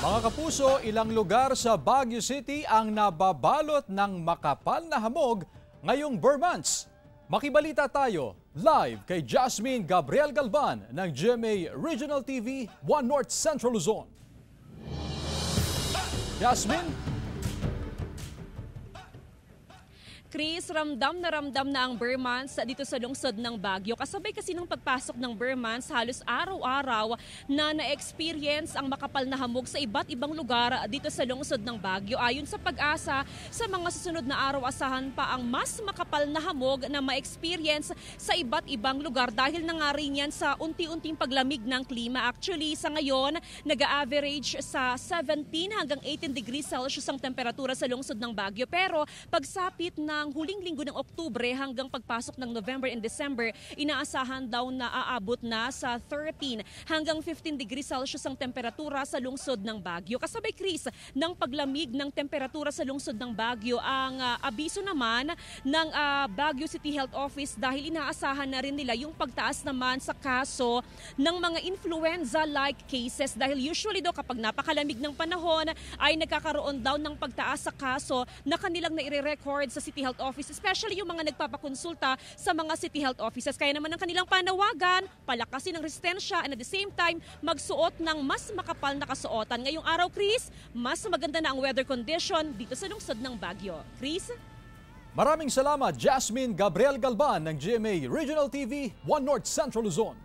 Mga kapuso, ilang lugar sa Baguio City ang nababalot ng makapal na hamog ngayong Burr months. Makibalita tayo live kay Jasmine Gabriel Galvan ng GMA Regional TV 1 North Central Luzon. Jasmine? Chris, ramdam na ang Burr months dito sa lungsod ng Baguio. Kasabay kasi ng pagpasok ng Burr months, halos araw-araw na na-experience ang makapal na hamog sa iba't ibang lugar dito sa lungsod ng Baguio. Ayon sa Pag-asa, sa mga susunod na araw asahan pa ang mas makapal na hamog na ma-experience sa iba't ibang lugar dahil na nga rin yan sa unti-unting paglamig ng klima. Actually, sa ngayon, nag-average sa 17 hanggang 18 degrees Celsius ang temperatura sa lungsod ng Baguio. Pero pagsapit ng huling linggo ng Oktubre hanggang pagpasok ng November and December, inaasahan daw na aabot na sa 13 hanggang 15 degrees Celsius ang temperatura sa lungsod ng Baguio. Kasabay, Chris, ng paglamig ng temperatura sa lungsod ng Baguio, ang abiso naman ng Baguio City Health Office dahil inaasahan na rin nila yung pagtaas naman sa kaso ng mga influenza-like cases dahil usually daw kapag napakalamig ng panahon ay nagkakaroon daw ng pagtaas sa kaso na kanilang nire-record sa City Health Office, especially yung mga nagpapakonsulta sa mga City Health Offices. Kaya naman ang kanilang panawagan, palakasin ang resistensya and at the same time, magsuot ng mas makapal na kasuotan. Ngayong araw, Chris, mas maganda na ang weather condition dito sa lungsod ng Baguio. Chris? Maraming salamat, Jasmine Gabriel Galvan ng GMA Regional TV 1 North Central Luzon.